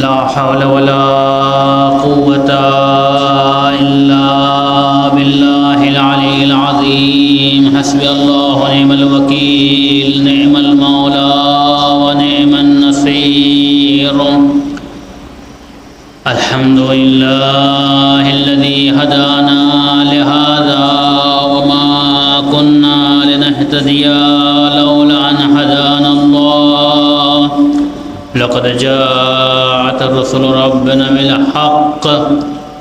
لا حول ولا قوة إلا بالله العلي العظيم حسبي الله ونعم الوكيل نعم المولى ونعم النصير الحمد لله الذي هدانا لهذا وما كنا لنهتدي لولا أن هدانا الله لقد جاءت رسل ربنا بالحق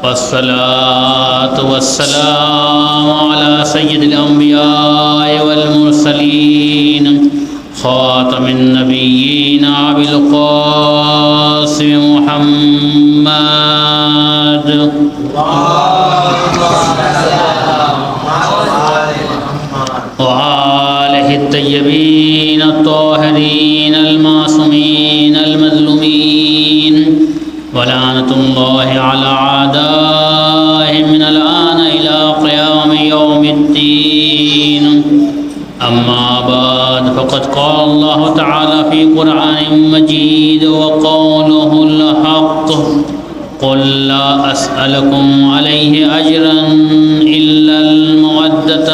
والصلاة والسلام على سيد الأنبياء والمرسلين خاتم النبيين أبي القاسم محمد وآله الطيبين الطاهرين المعصومين المظلومين ولعنة الله على أعدائهم من الآن إلى قيام يوم الدين أما بعد فقد قال الله تعالى في قرآن مجيد وقوله الحق قل لا أسألكم عليه أجرا إلا المودة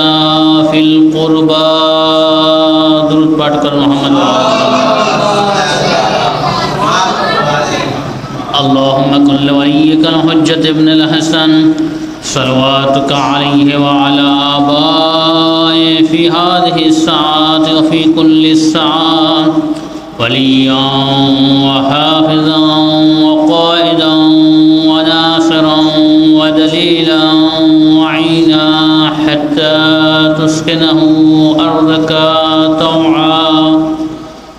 في القربى درود پاٹ کر محمد اللهم كن لوليك الحجة ابن الحسن صلواتك عليه وعلى آبائه في هذه الساعات وفي كل الساعات وليا وحافظا وقائدا وناصرا ودليلا وعينا حتى تسكنه أرضك طوعا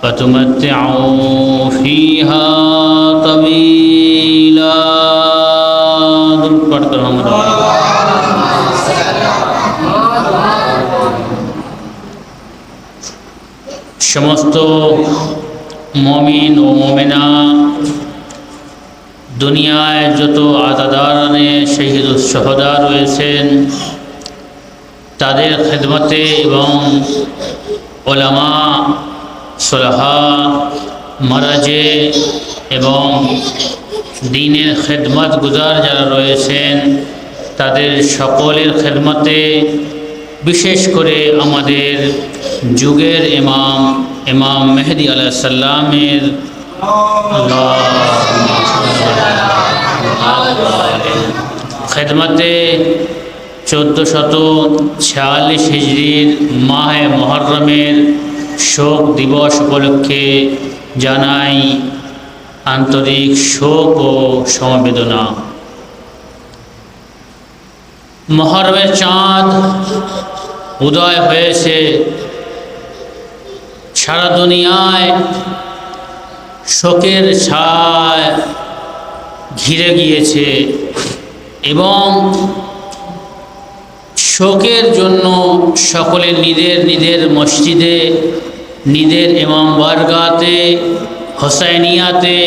فتمتعوا فيها طويلا درود پڑھ کر محمد সমস্ত মুমিন ও মুমিনা দুনিয়ায় যত আযাদারানে শহীদ ও শুহাদা রয়েছেন তাদের খিদমতে এবং উলামা সুলাহা মারাজে এবং দ্বীনের খিদমত গুজার যারা রয়েছেন তাদের সকলের খিদমতে বিশেষ করে আমাদের যুগের ইমাম মেহেদী আলাইহিস সালামের খিদমতে 1446 হিজরির মাহে মুহররমের শোক দিবস উপলক্ষে জানাই আন্তরিক শোক ও সমবেদনা। মুহররমের চাঁদ উদয় হয়েছে, সারা দুনিয়ায় শোকের ছায়া ঘিরে গিয়েছে এবং শোকের জন্য সকলে নিজের মসজিদে, নিজের ইমাম বারগাতে, হোসাইনিয়াতে,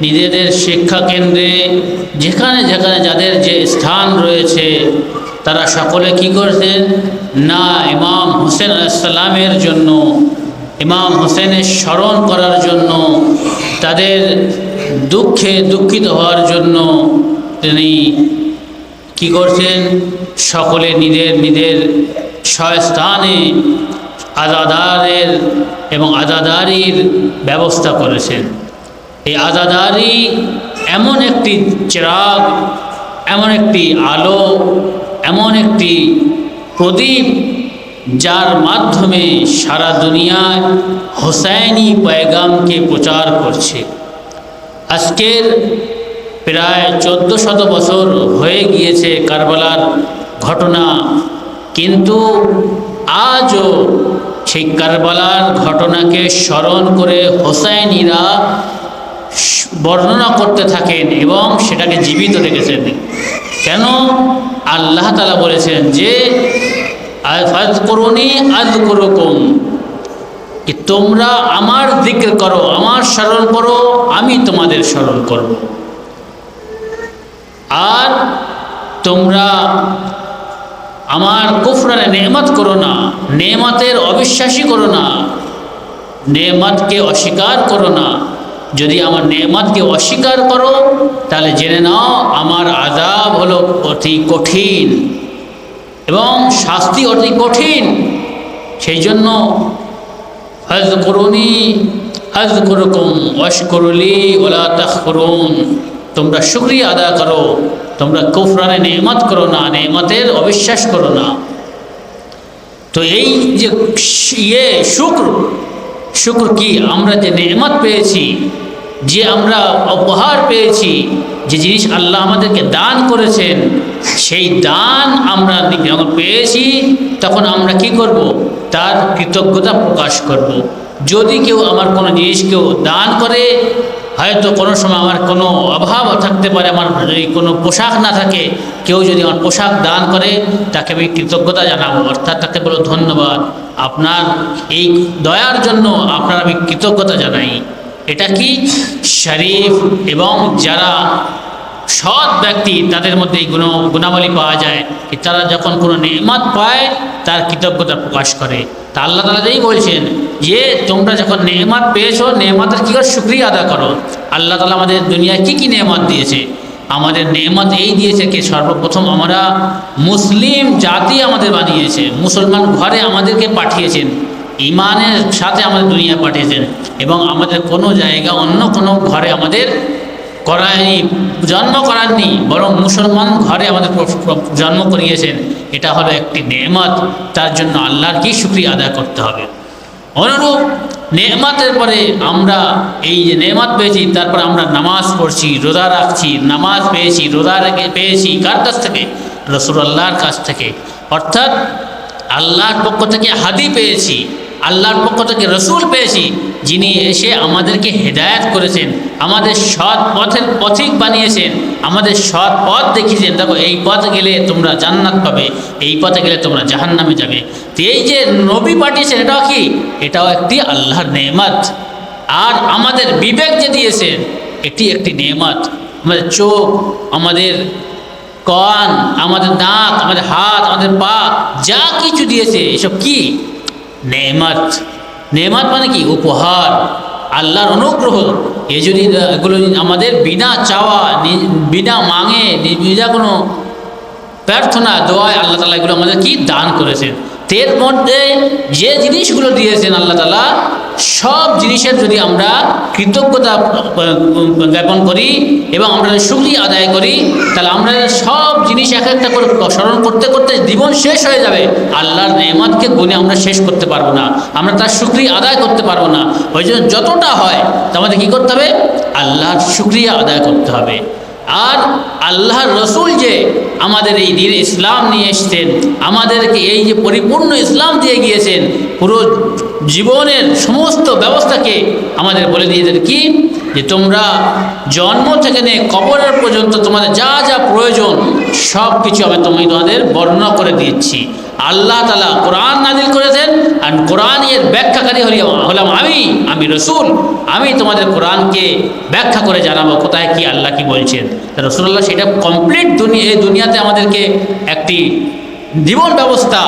নিজেদের শিক্ষা কেন্দ্রে, যেখানে যেখানে যাদের যে স্থান রয়েছে তারা সকলে কি করছেন না ইমাম হোসেন আলাইহিস সালামের জন্য, ইমাম হোসেনের স্মরণ করার জন্য, তাদের দুঃখে দুঃখিত হওয়ার জন্য তিনি কি করছেন সকলে নিজের স্বস্থানে আযাদারের এবং আযাদারির ব্যবস্থা করেছেন। এই আযাদারি এমন একটি চিরাগ, এমন একটি আলো, এমন একটি প্রদীপ যার মাধ্যমে সারা দুনিয়ায় হোসাইনি পয়গামকে প্রচার করছে। আজকের প্রায় 1400 বছর হয়ে গিয়েছে কারবালার ঘটনা, কিন্তু আজও সেই কারবালার ঘটনাকে স্মরণ করে হোসাইনিরা বর্ণনা করতে থাকেন এবং সেটাকে জীবিত রেখেছেন। কেন? আল্লাহ তাআলা বলেছেন যে ফাযকুরুনি আযকুরুকুম, कि তোমরা আমার জিকির করো, আমার স্মরণ করো, আমি তোমাদের স্মরণ করব। আর তোমরা আমার কুফরানে নেয়ামত করো না, নেয়ামতের অবিশ্বাসী করো না, নেয়ামতকে অস্বীকার করো না, যদি আমার নেয়ামতকে অস্বীকার করো তাহলে জেনে নাও আমার আযাব হলো অতি কঠিন এবং শাস্তি অতি কঠিন। সেই জন্য ফাযকুরুনি আযকুরুকুম ওয়াশকুরুলি ওয়ালা তাকফুরুন, তোমরা শুকরিয়া আদা করো, তোমরা কুফরানে নেয়ামত করো না, নেয়ামতের অবিশ্বাস করো না। তো এই যে শুকর কি, আমরা যে নেয়ামত পেয়েছি, যে আমরা উপহার পেয়েছি, যে জিনিস আল্লাহ আমাদেরকে দান করেছেন, সেই দান আমরা যখন পেয়েছি তখন আমরা কি করব? তার কৃতজ্ঞতা প্রকাশ করব। যদি কেউ আমার কোনো জিনিস কেউ দান করে, হয়তো কোনো সময় আমার কোনো অভাব থাকতে পারে, আমার যদি কোনো পোশাক না থাকে, কেউ যদি আমার পোশাক দান করে তাকে আমি কৃতজ্ঞতা জানাবো, অর্থাৎ তাকে বলো ধন্যবাদ, আপনার এই দয়ার জন্য আপনার আমি কৃতজ্ঞতা জানাই। এটা কি শরীফ এবং যারা সৎ ব্যক্তি তাদের মধ্যে এই গুণাবলী পাওয়া যায় যে তারা যখন কোনো নেয়ামত পায় তার কৃতজ্ঞতা প্রকাশ করে। তা আল্লাহ তাআলা যেই বলছেন যে তোমরা যখন নেয়ামত পেয়েছো, নেয়ামতের কী করে শুকরিয়া আদা করো। আল্লাহ তাআলা আমাদের দুনিয়ায় কী কী নেয়ামত দিয়েছে? আমাদের নেয়ামত এই দিয়েছে কি, সর্বপ্রথম আমরা মুসলিম জাতি আমাদের বানিয়েছে, মুসলমান ঘরে আমাদেরকে পাঠিয়েছেন, ইমানের সাথে আমাদের দুনিয়া পাঠিয়েছেন, এবং আমাদের কোনো জায়গা অন্য কোনো ঘরে আমাদের করায়নি, জন্ম করাননি, বরং মুসলমান ঘরে আমাদের জন্ম করিয়েছেন। এটা হলো একটি নেয়ামত, তার জন্য আল্লাহর কি শুকরিয়া আদায় করতে হবে। অনুরূপ নেয়ামতের পরে আমরা এই যে নেয়ামত পেয়েছি, তারপর আমরা নামাজ পড়ছি, রোজা রাখছি, নামাজ পেয়েছি, রোজা পেয়েছি কার কাছ থেকে? রাসূলুল্লাহর কাছ থেকে। অর্থাৎ আল্লাহর পক্ষ থেকে হাদি পেয়েছি, আল্লাহর পক্ষ থেকে রসুল পেয়েছি, যিনি এসে আমাদেরকে হেদায়েত করেছেন, আমাদের সৎ পথের পথিক বানিয়েছেন, আমাদের সৎ পথ দেখিয়েছেন। দেখো এই পথে গেলে তোমরা জান্নাত পাবে, এই পথে গেলে তোমরা জাহান্নামে যাবে। তো এই যে নবী পাঠিয়েছেন, এটাও কি? এটাও একটি আল্লাহর নেয়ামত। আর আমাদের বিবেক যে দিয়েছেন, এটি একটি নেয়ামত। আমাদের চোখ, আমাদের কান, আমাদের নাক, আমাদের হাত, আমাদের পা, যা কিছু দিয়েছে এসব কি? নেয়ামত। নেয়ামত মানে কি? উপহার, আল্লাহর অনুগ্রহ। এই যদি এগুলো আমাদের বিনা চাওয়া, বিনা মাঙে, বিনা কোনো প্রার্থনা দোয়ায় আল্লাহ তাআলা এগুলো আমাদের কি দান করেছেন। এর মধ্যে যে জিনিসগুলো দিয়েছেন আল্লাহ তাআলা, সব জিনিসের যদি আমরা কৃতজ্ঞতা জ্ঞাপন করি এবং আমরা শুকরিয়া আদায় করি, তাহলে আমরা সব জিনিস এক একটা করে স্মরণ করতে করতে জীবন শেষ হয়ে যাবে। আল্লাহর নেয়ামতকে গুণে আমরা শেষ করতে পারবো না, আমরা তার শুকরিয়া আদায় করতে পারবো না। ওই জন্য যতটা হয় তা আমাদের কী করতে হবে? আল্লাহর শুকরিয়া আদায় করতে হবে। আর আল্লাহর রসুল যে আমাদের এই দিন ইসলাম নিয়ে এসছেন, আমাদেরকে এই যে পরিপূর্ণ ইসলাম দিয়ে গিয়েছেন, পুরো জীবনের সমস্ত ব্যবস্থাকে আমাদের বলে দিয়েছেন কি, যে তোমরা জন্ম থেকে নিয়ে কবরের পর্যন্ত তোমাদের যা যা প্রয়োজন সব কিছু আমি তোমাদের বর্ণনা করে দিচ্ছি। আল্লাহ তাআলা কোরআন নাজিল করেছেন, আর কোরআনের ব্যাখ্যাকারী হলাম আমি রসুল। আমি তোমাদের কোরআনকে ব্যাখ্যা করে জানাবো কোথায় কি আল্লাহ কি বলছেন। রাসূলুল্লাহ সেটা কমপ্লিট এই দুনিয়াতে আমাদেরকে একটি জীবন ব্যবস্থা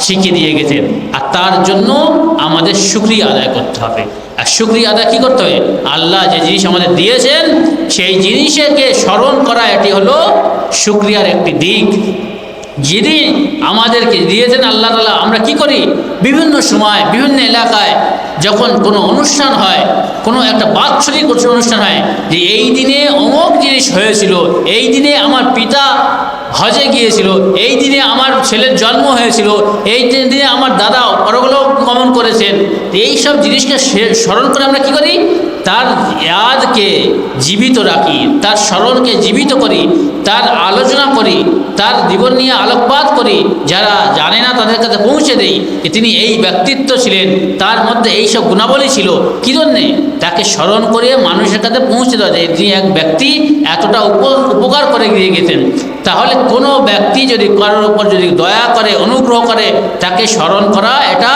শিখিয়ে দিয়ে গেছেন। আর তার জন্য আমাদের শুকরিয়া আদায় করতে হবে। আর শুকরিয়া আদায় কী করতে হবে? আল্লাহ যে জিনিস আমাদের দিয়েছেন সেই জিনিসকে স্মরণ করা, এটি হলো শুকরিয়ার একটি দিক। যিনি আমাদেরকে দিয়েছেন আল্লাহ তাআলা, আমরা কি করি? বিভিন্ন সময় বিভিন্ন এলাকায় যখন কোনো অনুষ্ঠান হয়, কোনো একটা বাৎসরিক অনুষ্ঠান হয়, যে এই দিনে অমুক জিনিস হয়েছিল, এই দিনে আমার পিতা হজে গিয়েছিল, এই দিনে আমার ছেলের জন্ম হয়েছিল, এই দিনে আমার দাদা পরলোক গমন করেছেন। এই সব জিনিসকে স্মরণ করে আমরা কি করি? তার ইয়াদকে জীবিত রাখি, তার স্মরণকে জীবিত করি, তার আলোচনা করি, তার জীবন নিয়ে আলোকপাত করি, যারা জানে না তাদের কাছে পৌঁছে দেই যে তিনি এই ব্যক্তিত্ব ছিলেন, তার মধ্যে এই সব গুণাবলী ছিল। কী জন্যে? তাকে স্মরণ করে মানুষের কাছে পৌঁছে দেওয়া যায় তিনি এক ব্যক্তি এতটা উপকার করে দিয়ে গেছেন। তাহলে কোনো ব্যক্তি যদি কারোর উপর যদি দয়া করে, অনুগ্রহ করে, তাকে স্মরণ করা এটা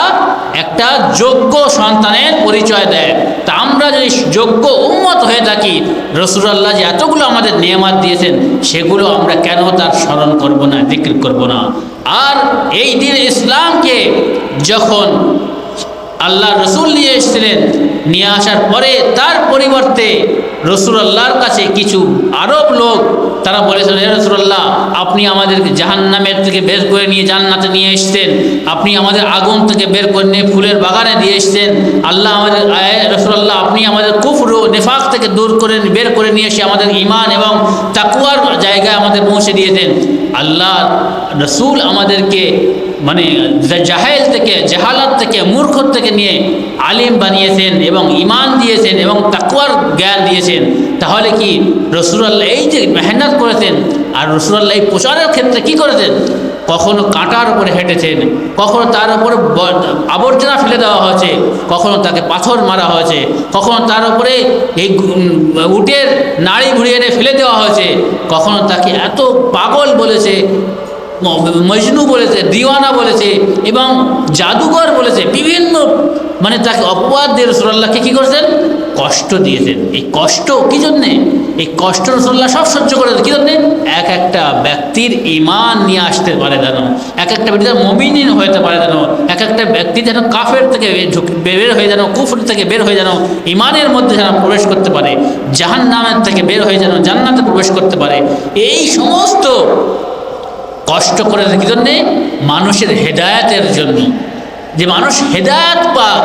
একটা যোগ্য সন্তানের পরিচয় দেয়। তা আমরা যদি যোগ্য উম্মত হয়ে থাকি, রাসূলুল্লাহ যে এতগুলো আমাদের নেয়ামত দিয়েছেন সেগুলো আমরা কেন তার স্মরণ করব না, জিকির করব না? আর এই দিন ইসলামকে যখন আল্লাহ রসুল নিয়ে এসেছিলেন। নিয়ে আসার পরে তার পরিবর্তে রসুলাল্লাহর কাছে কিছু আরব লোক তারা বলেছিলেন, হে রসুলাল্লাহ, আপনি আমাদেরকে জাহান্নামের থেকে বের করে নিয়ে জান্নাতে নিয়ে এসেছেন, আপনি আমাদের আগুন থেকে বের করে নিয়ে ফুলের বাগানে দিয়ে এসেছেন। আল্লাহ আমাদের রসুলাল্লাহ, আপনি আমাদের কুফর ও নেফাক থেকে দূর করে বের করে নিয়ে এসে আমাদের ঈমান এবং তাকওয়ার জায়গায় আমাদের পৌঁছে দিয়েছেন। আল্লাহ রসুল আমাদেরকে মানে জাহেল থেকে, জাহালাত থেকে, মূর্খ থেকে নিয়ে আলিম বানিয়েছেন এবং ঈমান দিয়েছেন এবং তাকওয়ার জ্ঞান দিয়েছেন। তাহলে কি রাসূলুল্লাহ এই যে মেহনত করেছেন, আর রাসূলুল্লাহ এই প্রচারের ক্ষেত্রে কি করেছেন? কখনো কাঁটার উপরে হেঁটেছেন, কখনো তার উপরে আবর্জনা ফেলে দেওয়া হয়েছে, কখনো তাকে পাথর মারা হয়েছে, কখনো তার উপরে এই উটের নাড়ি ঘুরিয়ে এনে ফেলে দেওয়া হয়েছে, কখনো তাকে এত পাগল বলেছে, মজনু বলেছে, দিওয়ানা বলেছে এবং জাদুঘর বলেছে, বিভিন্ন মানে তাকে অপবাদ দিয়ে রাসূলুল্লাহকে কী করেছেন? কষ্ট দিয়েছেন। এই কষ্ট কী জন্যে? এই কষ্ট রাসূলুল্লাহ সব সহ্য করেছেন কী জন্যে? এক একটা ব্যক্তির ঈমান নিয়ে আসতে পারে যেন, এক একটা ব্যক্তি যেন মুমিন হতে পারে যেন, এক একটা ব্যক্তি যেন কাফের থেকে বের হয়ে যেন, কুফর থেকে বের হয়ে যেন ঈমানের মধ্যে যেন প্রবেশ করতে পারে, জাহান্নামের থেকে বের হয়ে যেন জান্নাতে প্রবেশ করতে পারে। এই সমস্ত কষ্ট করে কী জন্যে? মানুষের হেদায়েতের জন্য, যে মানুষ হেদায়েত পাক,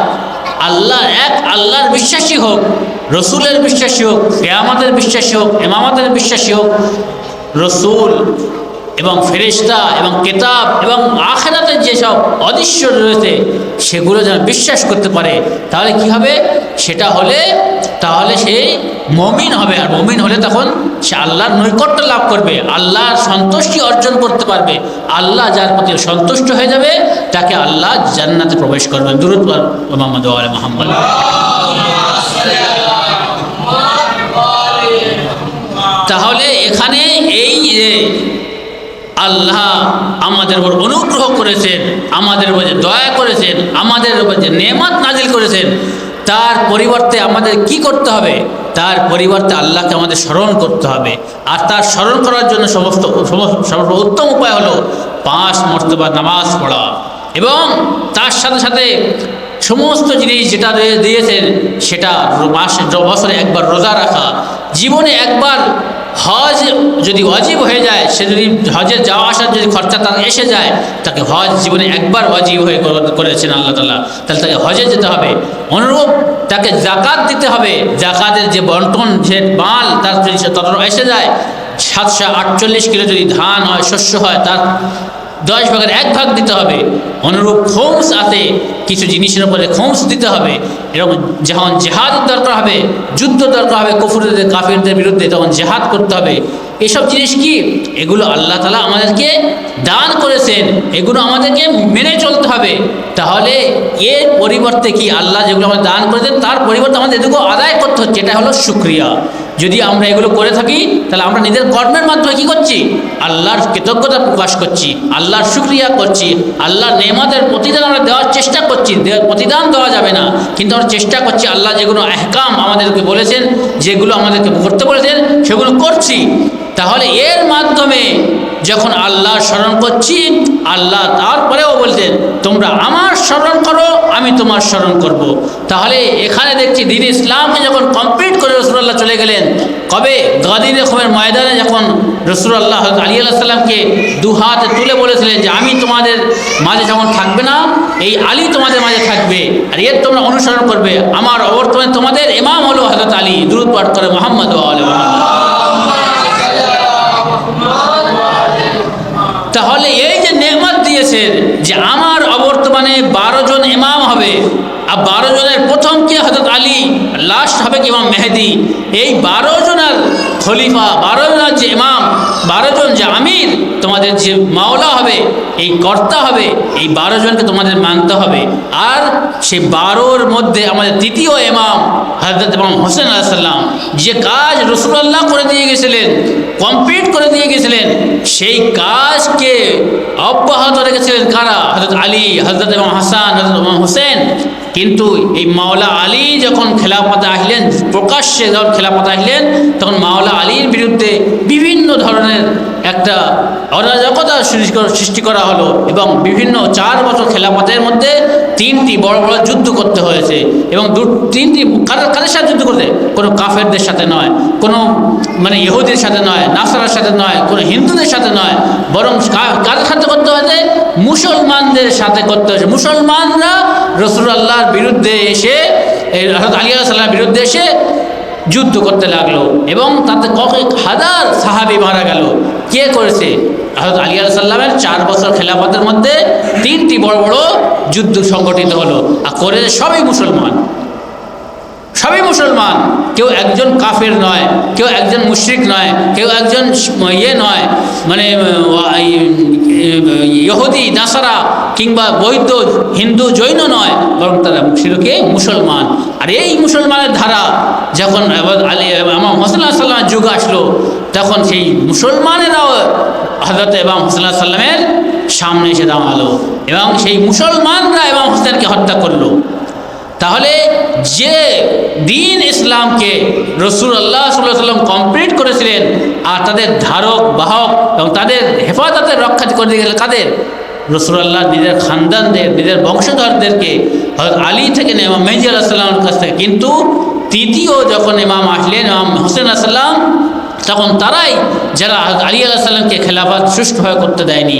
আল্লাহ এক, আল্লাহর বিশ্বাসী হোক, রসুলের বিশ্বাসী হোক, কিয়ামতের বিশ্বাসী হোক, ইমামতের বিশ্বাসী হোক, রসুল এবং ফেরেশতা এবং কিতাব এবং আখিরাতের যেসব অদৃশ্য রয়েছে সেগুলো যেন বিশ্বাস করতে পারে। তাহলে কি হবে? সেটা হলে তাহলে সে মুমিন হবে, আর মুমিন হলে তখন সে আল্লাহর নৈকট্য লাভ করবে, আল্লাহর সন্তুষ্টি অর্জন করতে পারবে। আল্লাহ যার প্রতি সন্তুষ্ট হয়ে যাবে তাকে আল্লাহ জান্নাতে প্রবেশ করবেন। দুরূদ মুহাম্মদ ওয়া আলি মুহাম্মদ। তাহলে এখানে এই যে আল্লাহ আমাদের উপর অনুগ্রহ করেছেন, আমাদের উপর যে দয়া করেছেন, আমাদের উপর যে নেয়ামত নাজিল করেছেন, তার পরিবর্তে আমাদের কি করতে হবে? তার পরিবর্তে আল্লাহকে আমাদের স্মরণ করতে হবে। আর তার স্মরণ করার জন্য সর্বোত্তম উপায় হলো 5 মর্তবা নামাজ পড়া এবং তার সাথে সাথে সমস্ত জিনিস যেটা দিয়েছেন সেটা বছরে একবার রোজা রাখা, জীবনে একবার হজ যদি ওয়াজিব হয়ে যায়, সে যদি হজের যাওয়া আসার যদি খরচা তার এসে যায়, তাকে হজ জীবনে একবার ওয়াজিব হয়ে করেছেন আল্লাহ তাআলা, তাহলে তাকে হজে যেতে হবে। অনুরূপ তাকে জাকাত দিতে হবে, জাকাতের যে বন্টন, যে মাল তার যদি তত এসে যায়, 748 কিলো যদি ধান হয়, শস্য হয়, তার 10 ভাগের 1 ভাগ দিতে হবে। অনুরূপ খোমস আছে, কিছু জিনিসের উপরে খোমস দিতে হবে। এরকম যখন জেহাদের দরকার হবে, যুদ্ধ দরকার হবে কুফরদের কাফিরদের বিরুদ্ধে, তখন জেহাদ করতে হবে। এসব জিনিস কি? এগুলো আল্লাহ তাআলা আমাদেরকে দান করেছেন, এগুলো আমাদেরকে মেনে চলতে হবে। তাহলে এর পরিবর্তে কি আল্লাহ যেগুলো আমাদের দান করেছেন তার পরিবর্তে আমাদের এগুলো আদায় করতে হচ্ছে, এটা হলো শুকরিয়া। যদি আমরা এগুলো করে থাকি তাহলে আমরা নিজের কর্মের মাধ্যমে কী করছি? আল্লাহর কৃতজ্ঞতা প্রকাশ করছি, আল্লাহর শুকরিয়া করছি, আল্লাহর নেয়ামতের প্রতিদান আমরা দেওয়ার চেষ্টা করছি। প্রতিদান দেওয়া যাবে না, কিন্তু আমরা চেষ্টা করছি আল্লাহ যেগুলো আহকাম আমাদেরকে বলেছেন, যেগুলো আমাদেরকে করতে বলেছেন, সেগুলো করছি। তাহলে এর মাধ্যমে যখন আল্লাহ স্মরণ করছি, আল্লাহ তারপরেও বলতেন তোমরা আমার স্মরণ করো, আমি তোমার স্মরণ করব। তাহলে এখানে দেখছি দ্বীন ইসলামকে যখন কমপ্লিট করে রাসূলুল্লাহ চলে গেলেন, কবে? গাদির রকমের ময়দানে যখন রাসূলুল্লাহ আলী আলাইহিস সালামকে 2 হাতে তুলে বলেছিলেন যে আমি তোমাদের মাঝে যখন থাকবে না, এই আলী তোমাদের মাঝে থাকবে, আর এর তোমরা অনুসরণ করবে। আমার অবর্তমানে তোমাদের ইমাম হলো হযরত আলী। দুরূদ পাঠ করে মুহাম্মদ ওয়া আলি মুহাম্মদ। তাহলে এই যে নেয়ামত দিয়েছেন যে আমার অবর্তমানে 12 জন ইমাম হবে, আর 12 জনের প্রথম কে? হযরত আলী, লাস্ট হবে কি? ইমাম মেহেদি। এই 12 জনের খলিফা, 12 জনের যে ইমাম, 12 জন যে আমির, তোমাদের যে মাওলা হবে, এই কর্তা হবে, এই 12 জনকে তোমাদের মানতে হবে। আর সেই 12-র মধ্যে আমাদের তৃতীয় ইমাম হযরত ইমাম হোসেন আলাইহিস সালাম, যে কাজ রাসূলুল্লাহ করে দিয়ে গেছিলেন, কমপ্লিট করে দিয়ে গেছিলেন, সেই কাজকে অব্যাহত রেখেছিলেন কারা? হযরত আলী, হযরত ইমাম হাসান, হযরত ইমাম হোসেন। কিন্তু এই মাওলা আলী যখন খেলাফতে আসলেন, প্রকাশ্যে যখন খেলাফতে আসলেন, তখন মাওলা আলীর বিরুদ্ধে বিভিন্ন ধরনের একটা অরাজকতা সৃষ্টি করা হলো এবং বিভিন্ন 4 বছর খেলাফতের মধ্যে 3টি বড় বড় যুদ্ধ করতে হয়েছে এবং 3টি কাদের সাথে যুদ্ধ করতে, কোনো কাফেরদের সাথে নয়, কোনো মানে ইহুদির সাথে নয়, নাসারার সাথে নয়, কোনো হিন্দুদের সাথে নয়, বরং কাদের সাথে করতে হয়েছে? মুসলমানদের সাথে করতে হয়েছে। মুসলমানরা রাসূলুল্লাহর বিরুদ্ধে এসে, হযরত আলী আলাইহিস সালামের বিরুদ্ধে এসে যুদ্ধ করতে লাগলো এবং তাতে কয়েক হাজার সাহাবী মারা গেল। কে করেছে? হযরত আলী আলাইহিস সালামের 4 বছর খেলাফতের মধ্যে 3টি বড় বড় যুদ্ধ সংগঠিত হলো, আর করে সবই মুসলমান, সবই মুসলমান। কেউ একজন কাফের নয়, কেউ একজন মুশরিক নয়, কেউ একজন নয়, মানে ইহুদি নাসারা কিংবা বৌদ্ধ হিন্দু জৈন নয়, বরং তারা শিরকে মুসলমান। আর এই মুসলমানের ধারা যখন ইমাম হোসেন আলাইহিস সালামের যুগ আসলো, তখন সেই মুসলমানেরাও হযরত ইমাম হোসেন আলাইহিস সালামের সামনে এসে দাঁড়ালো এবং সেই মুসলমানরা ইমাম হোসেনকে হত্যা করলো। তাহলে যে দিন ইসলামকে রাসূলুল্লাহ সাল্লাল্লাহু আলাইহি ওয়াসাল্লাম কমপ্লিট করেছিলেন, আর তাদের ধারক বাহক এবং তাদের হেফাজতের রক্ষা করে গেলে কাদের? রাসূলুল্লাহ নিজের খানদানদের, নিজের বংশধরদেরকে, হযরত আলী থেকে ইমাম মেহদী আলাইহিস সালামের কাছ থেকে। কিন্তু তৃতীয় যখন ইমাম আসলেন, ইমাম হোসেন আলাইহিস সালাম, তখন তারাই যারা আলী আলাইহিস সালামকে খেলাফত সুষ্ঠুভাবে করতে দেয়নি,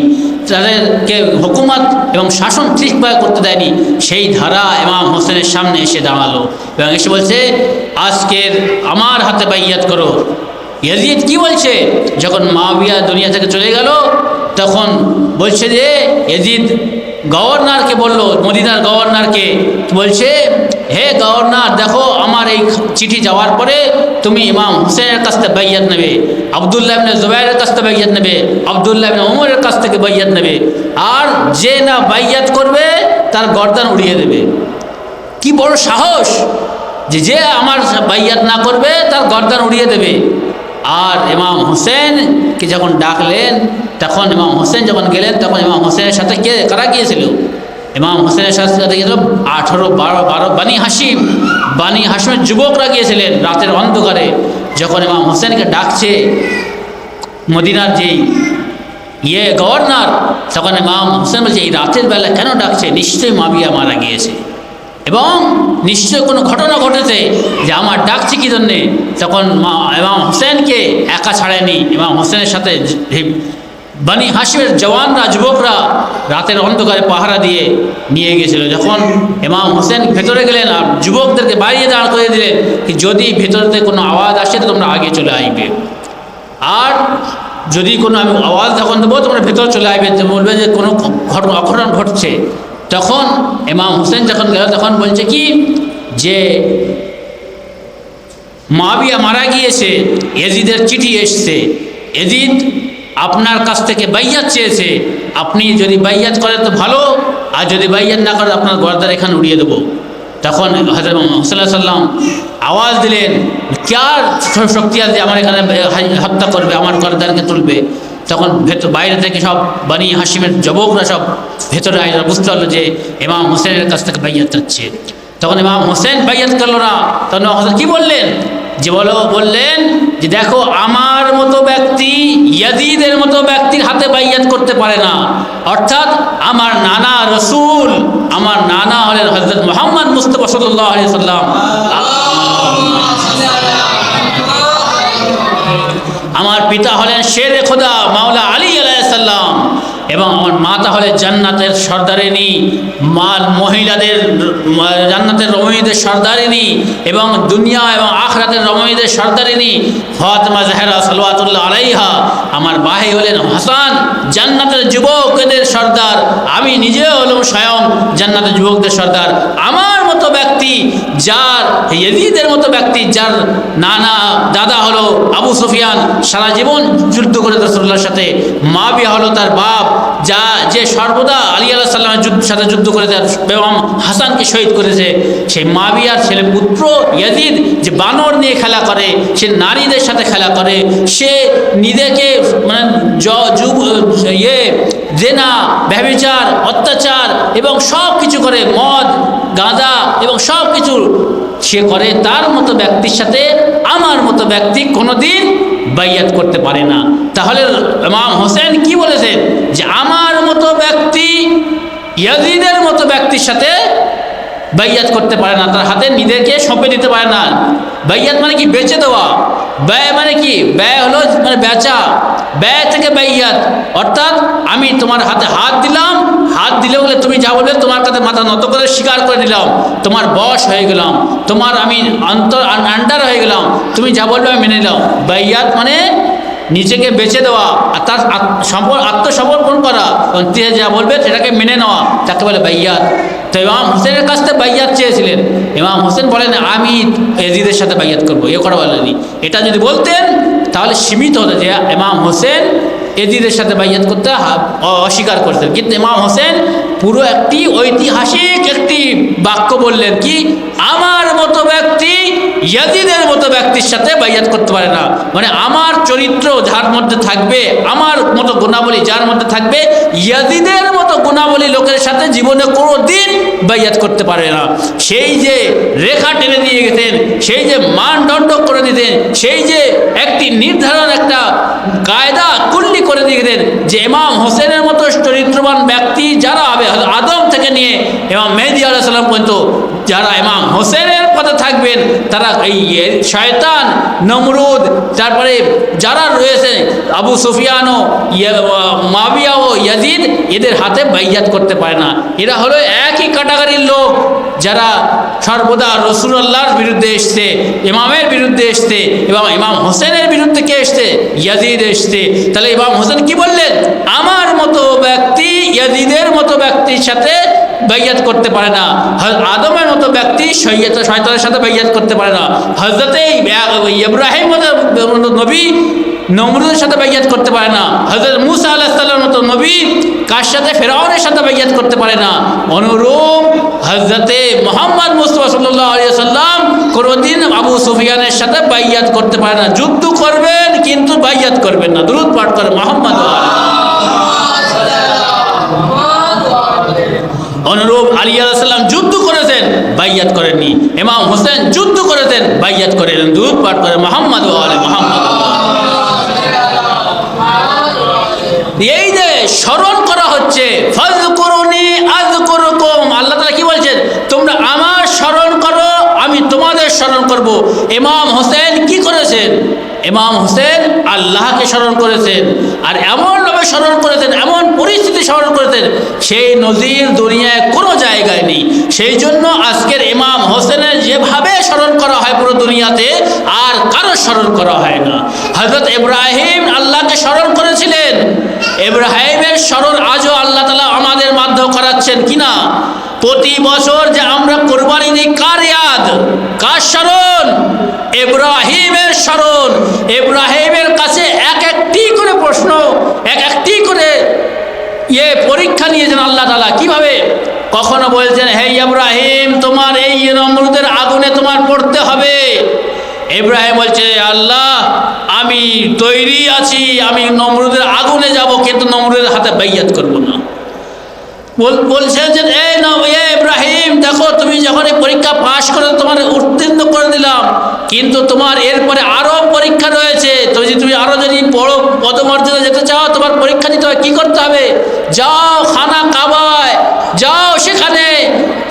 তাদেরকে হুকুমত এবং শাসন ঠিকভাবে করতে দেয়নি, সেই ধারা ইমাম হোসেনের সামনে এসে দাঁড়ালো এবং এসে বলছে, আজকের আমার হাতে বাইয়াত করো। ইয়াজিদ কি বলছে? যখন মুআবিয়া দুনিয়া থেকে চলে গেল, তখন বলছে যে ইয়াজিদ গভর্নরকে বলল, মদিনার গভর্নরকে বলছে, হে গভর্নর, দেখো আমার এই চিঠি যাওয়ার পরে তুমি ইমাম হোসেনের কাছ থেকে বাইয়াত নেবে, আব্দুল্লাহ ইবনে জুবাইরের কাছ থেকে বাইয়াত নেবে, আব্দুল্লাহ ইবনে ওমরের কাছ থেকে বাইয়াত নেবে, আর যে না বাইয়াত করবে তার গর্দান উড়িয়ে দেবে। কি বড় সাহস যে যে আমার বাইয়াত না করবে তার গর্দান উড়িয়ে দেবে। আর ইমাম হোসেনকে যখন ডাকলেন, তখন ইমাম হোসেন যখন গেলেন, তখন ইমাম হোসেনের সাথে কারা গিয়েছিল? ইমাম হোসেনের সাথে গিয়েছিল 12 বানি হাশিমের যুবকরা গিয়েছিলেন রাতের অন্ধকারে। যখন ইমাম হোসেনকে ডাকছে মদিনার যেই গভর্নর, তখন ইমাম হোসেন বলছে, এই রাতের বেলা কেন ডাকছে? নিশ্চয়ই মুআবিয়া মারা গিয়েছে এবং নিশ্চয় কোনো ঘটনা ঘটেছে যে আমার ডাকছে কী জন্যে। তখন ইমাম হোসেনকে একা ছাড়েনি, ইমাম হোসেনের সাথে বানি হাশিমের জওয়ানরা, যুবকরা রাতের অন্ধকারে পাহারা দিয়ে নিয়ে গিয়েছিল। যখন ইমাম হোসেন ভেতরে গেলেন আর যুবকদেরকে বাইরে দাঁড় করে দিলেন কি যদি ভেতরতে কোনো আওয়াজ আসে তো তোমরা আগে চলে আসবে, আর যদি কোনো আমি আওয়াজ যখন দেবো তোমরা ভেতরে চলে আসবে, বলবে যে কোনো অঘটন ঘটছে। তখন ইমাম হোসেন যখন গেল, তখন বলছে কি যে মুআবিয়া মারা গিয়েছে, ইয়াজিদের চিঠি এসছে, ইয়াজিদ আপনার কাছ থেকে বাইয়াত চেয়েছে, আপনি যদি বাইয়াত করেন তো ভালো, আর যদি বাইয়াত না করেন আপনার গর্দান এখানে উড়িয়ে দেবো। তখন হযরত মুহাম্মদ সাল্লাল্লাহু আলাইহি ওয়াসাল্লাম আওয়াজ দিলেন, কার শক্তি আছে আমার এখানে হত্যা করবে, আমার গর্দানকে তুলবে? তখন বাইরে থেকে সব বানি হাশিমের যুবকরা সব ভেতরে বুঝতে পারলো যে ইমাম হোসেনের কাছ থেকে বাইয়াত চাচ্ছে। তখন ইমাম হোসেন বাইয়াত করলো না। তখন ইমাম হোসেন কী বললেন? যে বললেন যে দেখো, আমার মতো ব্যক্তি ইয়াজিদের মতো ব্যক্তির হাতে বাইয়াত করতে পারে না। অর্থাৎ আমার নানা রসুল, আমার নানা হলেন হযরত মুহাম্মদ মুস্তাফা সাল্লাল্লাহু আলাইহি ওয়াসাল্লাম, আমার পিতা হলেন শেরে খোদা মাওলা আলী আলাইহিস সালাম, এবং আমার মাতা হলে জান্নাতের সর্দারিনী, মহিলাদের জান্নাতের রমণীদের সর্দারিনী এবং দুনিয়া এবং আখিরাতের রমণীদের সর্দারিনী ফাতেমা জাহরা সাল্লাল্লাহু আলাইহা। আমার ভাই হলেন হাসান, জান্নাতের যুবকদের সর্দার। আমি নিজেও হলাম স্বয়ং জান্নাতের যুবকদের সর্দার। আমার মতো ব্যক্তি, যার ইয়াজিদের মতো ব্যক্তি, যার নানা দাদা হলো আবু সুফিয়ান, সারা জীবন যুদ্ধ করে রাসূলুল্লাহর সাথে, মুআবিয়া হলো তার বাপ, যে সর্বদা আলী আলাইহিস সালামের সাথে যুদ্ধ করে ইমাম হাসানকে শহীদ করেছে। সেই মুআবিয়ার ছেলে পুত্র ইয়াজিদ, যে বানর নিয়ে খেলা করে, সে নারীদের সাথে খেলা করে, সে নিজেকে মানে জেনা, ব্যভিচার, অত্যাচার এবং সব কিছু করে, মদ গাঁজা এবং সব কিছু সে করে। তার মতো ব্যক্তির সাথে আমার মতো ব্যক্তি কোনোদিন বাইয়াত করতে পারে না। তাহলে ইমাম হোসেন কি বলেছেন যে আমার মতো ব্যক্তি ইয়াজিদের মতো ব্যক্তির সাথে বাইয়াত করতে পারে না, তার হাতে নিজেকে সঁপে দিতে পারে না। বাইয়াত মানে কি? বেচে দেওয়া। ব্যয় মানে কি? ব্যয় হলো মানে বেচা, ব্যয় থেকে বাইয়াত। অর্থাৎ আমি তোমার হাতে হাত দিলাম, হাত দিলে বলে তুমি যা বলবে তোমার কাছে মাথা নত করে স্বীকার করে দিলাম, তোমার বশ হয়ে গেলাম, তোমার আমি আন্ডার হয়ে গেলাম, তুমি যা বলবে আমি মেনে নিলাম। বাইয়াত মানে নিজেকে বেচে দেওয়া আর তার আত্মসমর্পণ করা, তিনি যা বলবে সেটাকে মেনে নেওয়া, তাকে বলে বাইয়াত। তো ইমাম হোসেনের কাছ থেকে বাইয়াত চেয়েছিলেন। ইমাম হোসেন বলেন আমি ইয়াজিদের সাথে বাইয়াত করবো, এ কথা বলেনি। এটা যদি বলতেন তাহলে সীমিত হতো যে ইমাম হোসেন ইয়াজিদের সাথে বাইয়াত করতে অস্বীকার করতেন। কিন্তু ইমাম হোসেন পুরো একটি ঐতিহাসিক একটি বাক্য বললেন কি, আমার মতো ব্যক্তি ইয়াজিদের মতো ব্যক্তির সাথে বাইয়াত করতে পারে না। মানে আমার চরিত্র যার মধ্যে থাকবে, আমার মতো গুণাবলী যার মধ্যে থাকবে, ইয়াজিদের মতো গুণাবলী লোকের সাথে জীবনে কোনো দিন বাইয়াত করতে পারে না। সেই যে রেখা টেনে দিয়ে গেছেন, সেই যে মানদণ্ড করে দিতেন, সেই যে একটি নির্ধারণ একটা কায়দা কুল্লি করে দিয়ে গেছেন যে ইমাম হোসেনের মতো চরিত্রবান ব্যক্তি যারা হবে, আদম থেকে নিয়ে ইমাম মেহেদী আলাইহিস সালাম পর্যন্ত যারা ইমাম হোসেনের পথে থাকবেন, তারা এই শয়তান, নমরুদ, তারপরে যারা রয়েছে আবু সুফিয়ান ও মুআবিয়া ও ইয়াজিদ, এদের হাতে বাইয়াত করতে পারে না। এরা হলো একই ক্যাটাগরির লোক যারা সর্বদা রাসূলুল্লাহর বিরুদ্ধে এসছে, ইমামের বিরুদ্ধে এসছে, এবং ইমাম হোসেনের বিরুদ্ধে কে এসছে? ইয়াজিদ এসছে। তাহলে ইমাম হোসেন কি বললেন? আমার মতো ব্যক্তি ইয়াজিদের মতো ব্যক্তির সাথে বাইয়াত করতে পারে না, আদমের মতো ব্যক্তি শয়তানের সাথে বাইয়াত করতে পারে না, হযরতে ইব্রাহিম মতো নবী নমরুদের সাথে বাইয়াত করতে পারে না, হযরত মুসা আলাইহিস সালামের মতো নবী কার সাথে? ফেরাউনের সাথে বাইয়াত করতে পারে না। অনুরূপ হযরতে মুহাম্মদ মুস্তাফা সাল্লাল্লাহু আলাইহি ওয়াসাল্লাম কোনোদিন আবু সুফিয়ানের সাথে বাইয়াত করতে পারে না। যুদ্ধ করবেন কিন্তু বাইয়াত করবেন না। দুরূদ পাঠ করে মুহাম্মদ। অনুরূপ আলী আলাইহিস সালাম যুদ্ধ করেছেন, বাইয়াত করেননি। ইমাম হোসেন যুদ্ধ করেছেন, বাইয়াত করেন। দুরূদ পাঠ করে মুহাম্মদ ওয়া আলে মুহাম্মদ। এই যে স্মরণ করা হচ্ছে, ফাযকুরুনি আযকুরুকুম, আল্লাহ তাআলা কি বলছেন? তোমরা আমার স্মরণ করো, আমি তোমাদের স্মরণ করব। ইমাম হোসেন কি করেছেন? ইমাম হোসেন আল্লাহকে স্মরণ করেছেন, আর এমনভাবে স্মরণ করেছেন, এমন পরিস্থিতি স্মরণ করেছেন, সেই নজির দুনিয়ায় কোনো জায়গায় নেই। সেই জন্য আজকের ইমাম হোসেনের যেভাবে স্মরণ করা হয় পুরো দুনিয়াতে, আর কারো স্মরণ করা হয় না। হযরত ইব্রাহিম আল্লাহকে স্মরণ করেছিলেন, ইব্রাহিমের স্মরণ আজও আল্লাহ তাআলা আমাদের মাধ্যমে করাচ্ছেন কিনা? প্রতি বছর যে আমরা কোরবানি দিই, কার ইয়াদ, কার স্মরণ? ইব্রাহিমের স্মরণ। ইব্রাহিমের কাছে এক একটি করে প্রশ্ন, এক একটি করে পরীক্ষা নিয়েছেন আল্লাহ তাআলা। কিভাবে? কখনো বলছেন হে ইব্রাহিম, তোমার এই নমরুদের আগুনে তোমার পড়তে হবে। ইব্রাহিম বলছে আল্লাহ আমি তৈরি আছি, আমি নমরুদের আগুনে যাব, কিন্তু নমরুদের হাতে বাইয়াত করব না। বলছেন যে ইব্রাহিম দেখো, তুমি যখন এই পরীক্ষা পাশ করে তোমার উত্তীর্ণ করে দিলাম, কিন্তু তোমার এরপরে আরো পরীক্ষা রয়েছে। তুমি আরো যদি বড় পদমর্যাদা যেতে চাও, তোমার পরীক্ষা দিতে হবে। কি করতে হবে? যাও খানা কাবায়, যাও সেখানে,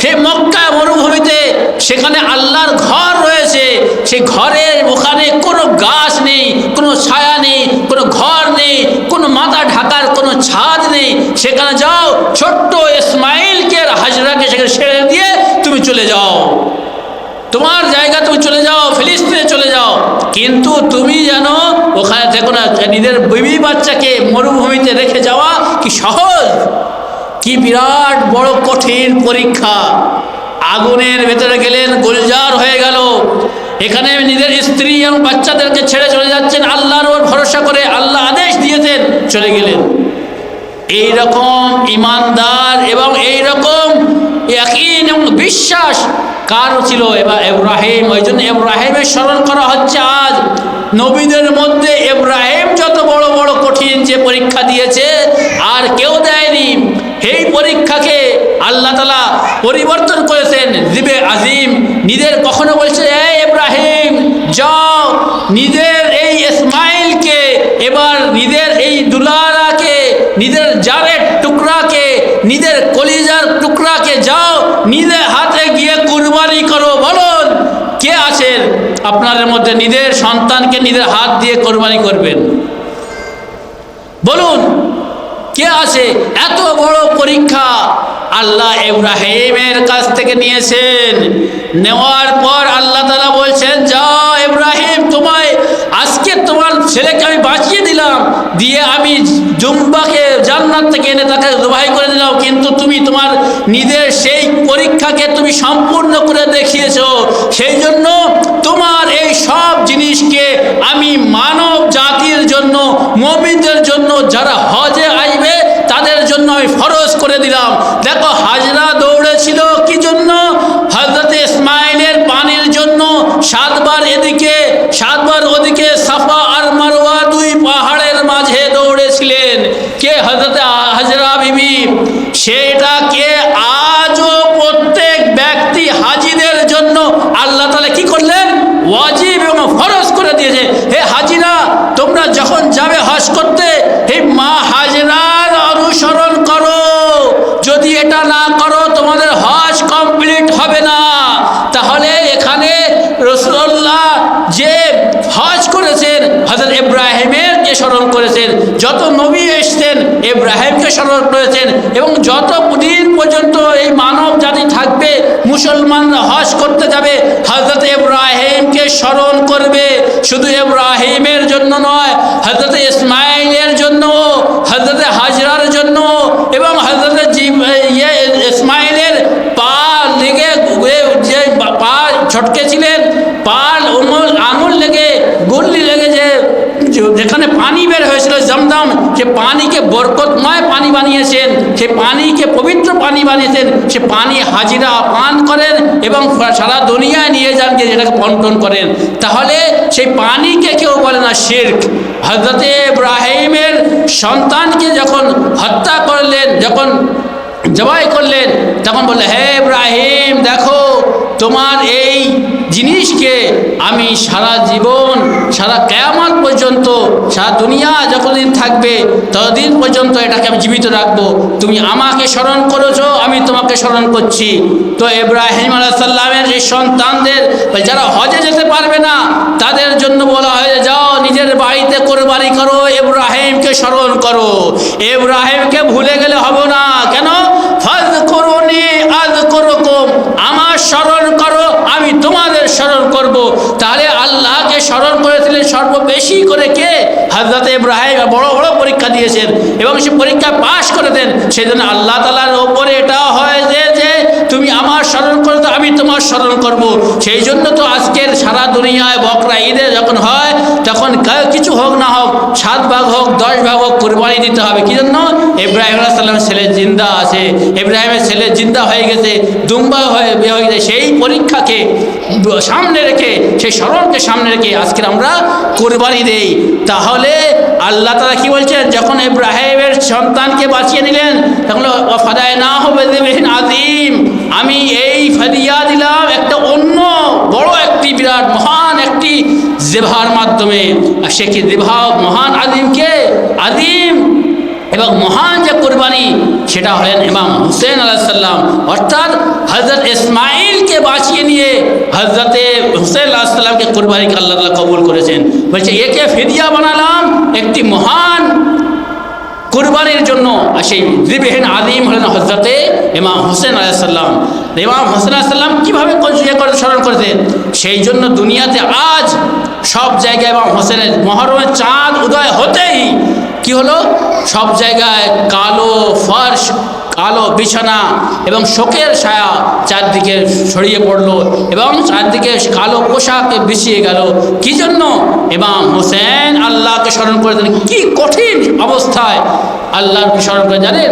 সেই মক্কা মরুভূমিতে, সেখানে আল্লাহর ঘর রয়েছে। সেই ঘরের ওখানে কোনো গাছ নেই, কোনো ছায়া নেই, কোনো ঘর নেই, কোনো মাথা ঢাকার কোনো ছাদ নেই। সেখানে যাও, ছোট্ট ইসমাইলকে আর হাজরাকে সেখানে ছেড়ে দিয়ে তুমি চলে যাও, তোমার জায়গা তুমি চলে যাও, ফিলিস্তিনে চলে যাও। কিন্তু তুমি জানো ওখানে থেকো না। নিজের বিবি বাচ্চাকে মরুভূমিতে রেখে যাওয়া কি সহজ? কি বিরাট বড় কঠিন পরীক্ষা। আগুনের ভেতরে গেলেন, গুলজার হয়ে গেল। এখানে নিজের স্ত্রী এবং বাচ্চাদেরকে ছেড়ে চলে যাচ্ছেন আল্লাহর ওপর ভরসা করে। আল্লাহ আদেশ দিয়েছেন, চলে গেলেন। এইরকম ইমানদার এবং এইরকম ইয়াকিন এবং বিশ্বাস কার ছিল? এবার ইব্রাহিম। ওই জন্য ইব্রাহিমের স্মরণ করা হচ্ছে আজ। নবীদের মধ্যে ইব্রাহিম যত বড় বড় কঠিন যে পরীক্ষা দিয়েছে, আর কেউ দেয়নি। এই পরীক্ষাকে আল্লাহ তাআলা পরিবর্তন করেছেন জিবে আজিম। নিজের কখনো বলছে এই ইব্রাহিম যাও, নিজের এই ইসমাইল এবার নিজের এই দুলারাকে, নিজের জানের টুকরাকে, নিজের কলিজার টুকরাকে যাও নিজের হাতে গিয়ে কুরবানি করো। বলুন কে আছেন আপনাদের মধ্যে নিজের সন্তানকে নিজের হাত দিয়ে কোরবানি করবেন? বলুন কে আছে? এত বড় পরীক্ষা আল্লাহ ইব্রাহিমের কাছ থেকে নিয়েছেন। নেওয়ার পর আল্লাহ তাআলা বলছেন, যাও ইব্রাহিম, তোমায় আজকে তোমার ছেলেকে আমি বাঁচিয়ে দিলাম, দিয়ে আমি জুম্বাকে জান্নাত থেকে এনে তাকে জবাই করে দিলাম, কিন্তু তুমি তোমার নিজের সেই পরীক্ষাকে তুমি সম্পূর্ণ করে দেখিয়েছো। সেই জন্য তোমার এই সব জিনিসকে আমি মানব জাতির জন্য, মুমিনদের জন্য, যারা হজে আসবে তাদের জন্য আমি ফরজ করে দিলাম। দেখো হাজরা দৌড়েছিল কি জন্য? হযরত ইসমাইলের পানির জন্য। 7 বার এদিকে 7 বার ওদিকে, সাফা আর মারওয়া দুই পাহাড়ের মাঝে দৌড়েছিলেন। কে? হযরত হাজরা বিবি। সেটাকে আজও প্রত্যেক ব্যক্তি হাজিদের জন্য আল্লাহ তাআলা কি করলেন? ওয়াজিব এবং ফরজ করে দিয়েছে। হে হাজিরা, তোমরা যখন যাবে হজ করতে, হে মা হাজরার অনুসরণ করো। যদি এটা না করো তোমাদের হজ কমপ্লিট হবে না। তাহলে এখানে রাসূলুল্লাহ যে হজ করেছেন হযরত ইব্রাহিমেরকে স্মরণ করেছেন, যত নবী এসেছেন ইব্রাহিমকে স্মরণ করেছেন, এবং যত দিন পর্যন্ত এই মানব জাতি থাকবে মুসলমানরা হজ করতে যাবে হযরত ইব্রাহিমকে স্মরণ করবে। শুধু ইব্রাহিমের জন্য নয়, হযরত ইসমাইলের জন্য, হযরত হাজরার জন্য, এবং হযরত ইসমাইলের পা লেগে যে পা ছটকেছিলেন, পা আঙুল লেগে গুল্লি লেগে যেখানে পানি বের হয়েছিল জমজম, সে পানিকে বরকতময় পানি বানিয়েছেন, সে পানিকে পবিত্র পানি বানিয়েছেন। সে পানি হাজিরা পান করেন এবং সারা দুনিয়ায় নিয়ে যান, যে যেটাকে বন্টন করেন। তাহলে সেই পানিকে কেউ বলে না শিরক। হযরত ইব্রাহিমের সন্তানকে যখন হত্যা করলেন, যখন জবাই করলেন, তখন বললেন, হে ইব্রাহিম, দেখো তোমার এই জিনিসকে আমি সারা জীবন, সারা কিয়ামত পর্যন্ত, সারা দুনিয়া যতদিন থাকবে ততদিন পর্যন্ত এটাকে আমি জীবিত রাখবো। তুমি আমাকে স্মরণ করেছো, আমি তোমাকে স্মরণ করছি। তো ইব্রাহিম আলাইহিস সালামের এই সন্তানদের, যারা হজে যেতে পারবে না তাদের জন্য বলা হয়, যাও নিজের বাড়িতে কোরবানি করো, ইব্রাহিমকে স্মরণ করো। ইব্রাহিমকে ভুলে গেলে হবে না। কেন? ফাযকুরুনি আযকুরুকুম, আমার স্মরণ করো, আমি তোমাদের স্মরণ করব। তাহলে আল্লাহকে স্মরণ করেছিলেন সর্ববেশি করে কে? হযরত ইব্রাহিম। বড় বড় পরীক্ষা দিয়েছেন এবং সে পরীক্ষা পাশ করে দেন। সেই জন্য আল্লাহ তাআলার ওপরে এটা হয় যে তুমি আমার স্মরণ করো তো আমি তোমার স্মরণ করব। সেই জন্য তো আজকের সারা দুনিয়ায় বকরা ঈদে যখন হয়, তখন কিছু হোক না হোক, 7 ভাগ হোক 10 ভাগ হোক কোরবানি দিতে হবে। কি জন্য? ইব্রাহিম আলাইহিস সালামের ছেলে জিন্দা আছে, ইব্রাহিমের ছেলে জিন্দা হয়ে গেছে, দুম্বা হয়ে গেছে। সেই পরীক্ষাকে সামনে রেখে, সেই স্মরণকে সামনে রেখে আজকের আমরা কোরবানি দেই। তাহলে আল্লাহ তাআলা কি বলছেন? যখন ইব্রাহিমের সন্তানকে বাঁচিয়ে নিলেন, তখন ফাদায়নাহু বিযিবহিন আযীম, আমি এই ফাদিয়া দিলাম একটা অন্য বড় একটি বিরাট মহান একটি জেভার মাধ্যমে। আর সে কি জেভা মহান আযীমকে? আযীম এবং মহান যে কোরবানি, সেটা হলেন ইমাম হুসেন আলাইহিস সালাম। অর্থাৎ হযরত ইসমাইলকে বাঁচিয়ে নিয়ে হযরত হুসেন আলাইহিস সালামকে কোরবানিকে আল্লাহ তাআলা কবুল করেছেন। বলছে একে ফিদিয়া বানালাম একটি মহান কোরবানির জন্য। আর সেই জিবহিন আযীম হলেন হযরত ইমাম হুসেন আলাইহিস সালাম। ইমাম হুসেন আলাইহিস সালাম কীভাবে স্মরণ করেছেন? সেই জন্য দুনিয়াতে আজ সব জায়গায় ইমাম হোসেনের মহরমের চাঁদ উদয় হতেই কি হলো? সব জায়গায় কালো ফর্শ, কালো বিছানা এবং শোকের ছায়া চারদিকে ছড়িয়ে পড়লো এবং চারদিকে কালো পোশাকে বিছিয়ে গেল। কি জন্য? ইমাম হোসেন আল্লাহকে স্মরণ করেছেন। কি কঠিন অবস্থায় আল্লাহকে স্মরণ করে জানেন?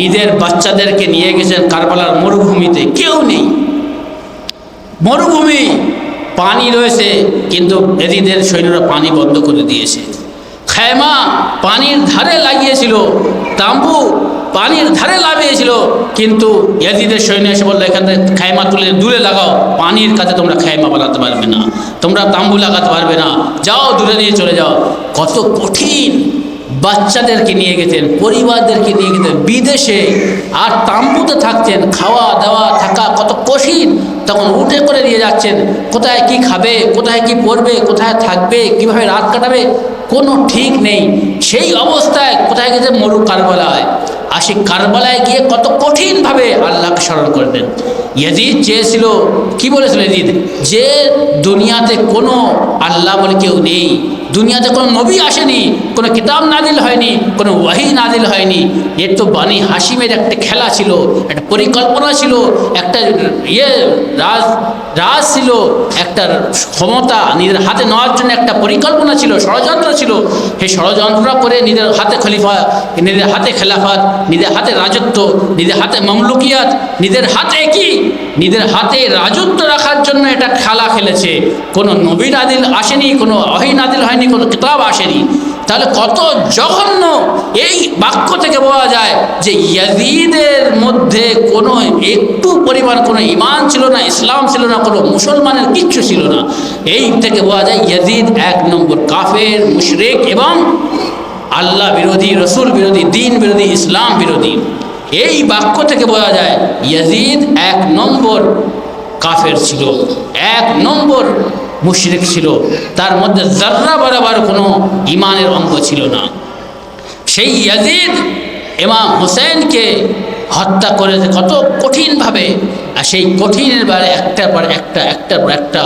নিজের বাচ্চাদেরকে নিয়ে গেছেন কারবালার মরুভূমিতে, কেউ নেই, মরুভূমি, পানি রয়েছে কিন্তু এদিদের সৈন্যরা পানি বন্ধ করে দিয়েছে। খেমা পানির ধারে লাগিয়েছিল, তাঁবু পানির ধারে লাভিয়েছিল, কিন্তু ইয়াজিদের সৈন্য এসে বললো এখান থেকে খাইমা তুলে দূরে লাগাও, পানির কাছে তোমরা খাইমা বানাতে পারবে না, তোমরা তাম্বু লাগাতে পারবে না, যাও দূরে নিয়ে চলে যাও। কত কঠিন! বাচ্চাদেরকে নিয়ে গেছেন, পরিবারদেরকে নিয়ে গেছেন বিদেশে, আর তাম্বুতে থাকছেন, খাওয়া দাওয়া থাকা কত কঠিন। তখন উঠে করে নিয়ে যাচ্ছেন, কোথায় কি খাবে, কোথায় কি পরবে, কোথায় থাকবে, কিভাবে রাত কাটাবে, কোনো ঠিক নেই। সেই অবস্থায় কোথায় গেছে? মরু কারবালায়। আর সেই কারবালায় গিয়ে কত কঠিনভাবে আল্লাহকে স্মরণ করলেন। ইয়াজিদ চেয়েছিল, কি বলেছিল ইয়াজিদ? যে দুনিয়াতে কোনো আল্লাহ বলে কেউ নেই, দুনিয়াতে কোনো নবী আসেনি, কোনো কিতাব নাজিল হয়নি, কোনো ওয়াহি নাজিল হয়নি। এর তো বানি হাসিমের একটা খেলা ছিল, একটা পরিকল্পনা ছিল, একটা রাজ ছিল, একটা ক্ষমতা নিজের হাতে নেওয়ার জন্য একটা পরিকল্পনা ছিল, ষড়যন্ত্র ছিল। সেই ষড়যন্ত্র করে নিজের হাতে খলিফা, নিজের হাতে খেলাফত, নিজের হাতে রাজত্ব, নিজের হাতে মামলুকিয়াত, নিজের হাতে কি, নিজের হাতে রাজত্ব রাখার জন্য এটা খেলা খেলেছে। কোনো নবী নাজিল আসেনি, কোনো ওহী নাজিল হয়নি, কোনো কিতাব আসেনি। তাহলে কত জঘন্য! এই বাক্য থেকে বোঝা যায় যে ইয়াজিদের মধ্যে কোনো একটু পরিমাণ কোনো ঈমান ছিল না, ইসলাম ছিল না, কোনো মুসলমানের কিচ্ছু ছিল না। এই থেকে বোঝা যায় ইয়াজিদ এক নম্বর কাফের, মুশরিক এবং আল্লাহ বিরোধী, রসুল বিরোধী, দিন বিরোধী, ইসলাম বিরোধী। এই বাক্য থেকে বোঝা যায় ইয়াজিদ এক নম্বর কাফের ছিল, এক নম্বর মুশরিক ছিল, তার মধ্যে যার্রা বরাবর কোনো ঈমানের অঙ্গ ছিল না। সেই ইয়াজিদ ইমাম হুসেনকে হত্যা করেছে কত কঠিনভাবে। আর সেই কঠিনের বারে একটার পর একটা